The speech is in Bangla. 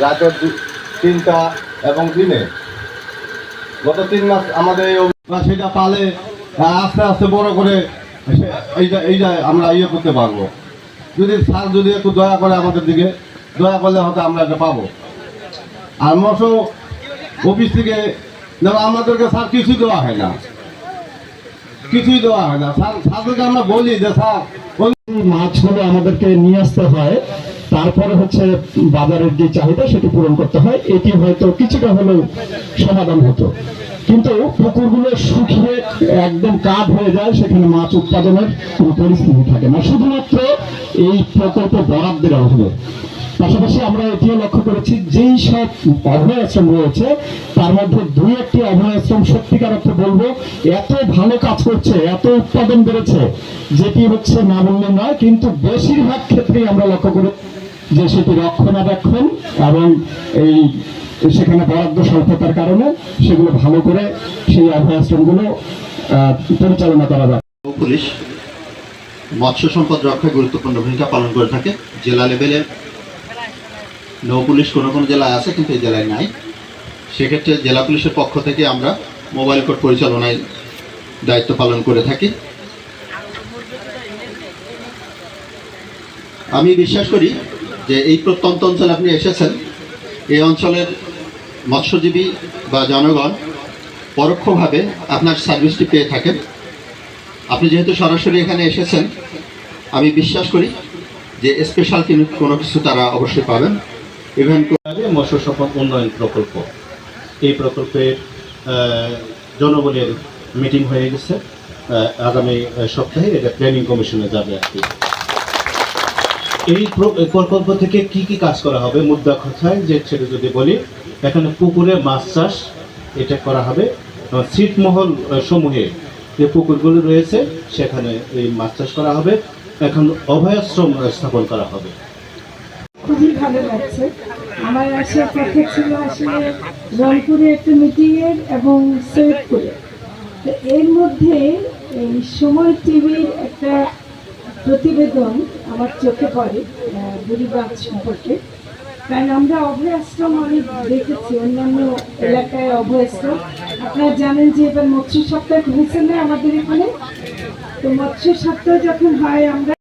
রাতের 3টা এবং দিনে গত 3 মাস আমাদের সেটা পালে আস্তে আস্তে বড় করে এইটা আমরা করতে পারবো। যদি স্যার যদি একটু দয়া করে আমাদের দিকে, দয়া করলে হয়তো আমরা এটা পাবো। আর মৎস্য অফিস থেকে যেমন আমাদেরকে স্যার কিছুই দেওয়া হয় না, কিছুই দেওয়া হয় না। স্যারদেরকে আমরা বলি যে স্যার মাছগুলো আমাদেরকে নিয়ে আসতে হয়, তারপরে হচ্ছে বাজারের যে চাহিদা সেটি পূরণ করতে হয়। এটি হয়তো কিছুটা হলেও সমাধান হতো, কিন্তু পুকুরগুলো শুকিয়ে একদম কাঠ হয়ে যায়, সেখানে মাছ উৎপাদনের কোনো পরিস্থিতি থাকে না, শুধুমাত্র এই প্রকল্প বরাদ্দের অভাবে। পাশাপাশি আমরা এটিও লক্ষ্য করেছি যেই সব অভয় আশ্রম রয়েছে তার মধ্যে 2-1টি অভয় আশ্রম সত্যিকার অর্থে বলবো এত ভালো কাজ করছে, এত উৎপাদন বেড়েছে, যেটি হচ্ছে না বললে নয়। কিন্তু বেশিরভাগ ক্ষেত্রেই আমরা লক্ষ্য করি যে সেটি রক্ষণাবেক্ষণ এবং এই সেখানে বরাদ্দ স্বল্পতার কারণে সেগুলো ভালো করে সেই অভয় আশ্রমগুলো পরিচালনা করা যায়। পুলিশ মৎস্য সম্পদ রক্ষায় গুরুত্বপূর্ণ ভূমিকা পালন করে থাকে। জেলা লেভেলে নৌ পুলিশ কোনো কোনো জেলায় আছে, কিন্তু এই জেলায় নাই। সেক্ষেত্রে জেলা পুলিশের পক্ষ থেকে আমরা মোবাইল কোর্ট পরিচালনায় দায়িত্ব পালন করে থাকি। আমি বিশ্বাস করি যে এই প্রত্যন্ত অঞ্চলে আপনি এসেছেন, এই অঞ্চলের মৎস্যজীবী বা জনগণ পরোক্ষভাবে আপনার সার্ভিসটি পেয়ে থাকেন। আপনি যেহেতু সরাসরি এখানে এসেছেন, আমি বিশ্বাস করি যে স্পেশাল কোনো কিছু তারা অবশ্যই পাবেন। ইভেন্ট মৎস্য সম্পদ উন্নয়ন প্রকল্প, এই প্রকল্পের জনবলের মিটিং হয়ে গেছে। আগামী সপ্তাহে এটা প্ল্যানিং কমিশনে যাবে আর কি। এই প্রকল্প থেকে কি কি কাজ করা হবে, মুদ্রা কথায় যে সেটা যদি বলি, এখানে পুকুরে মাছ চাষ এটা করা হবে। ছিটমহল সমূহে যে পুকুরগুলো রয়েছে সেখানে এই মাছ চাষ করা হবে। এখন অভয়াশ্রম স্থাপন করা হবে। খুবই ভালো লাগছে। আমার আসার কথা ছিল আসলে রংপুরে একটা মিটিংয়ের এবং সৈয়দপুরে। তো এর মধ্যে এই সময় টিভির একটা প্রতিবেদন আমার চোখে পড়ে বুড়িবাগ সম্পর্কে। কারণ আমরা অভয় আশ্রম অনেক দেখেছি, অন্যান্য এলাকায় অভয় আশ্রম। আপনারা জানেন যে এবার মৎস্য সপ্তাহ হয়েছে না আমাদের এখানে। তো মৎস্য সপ্তাহ যখন হয় আমরা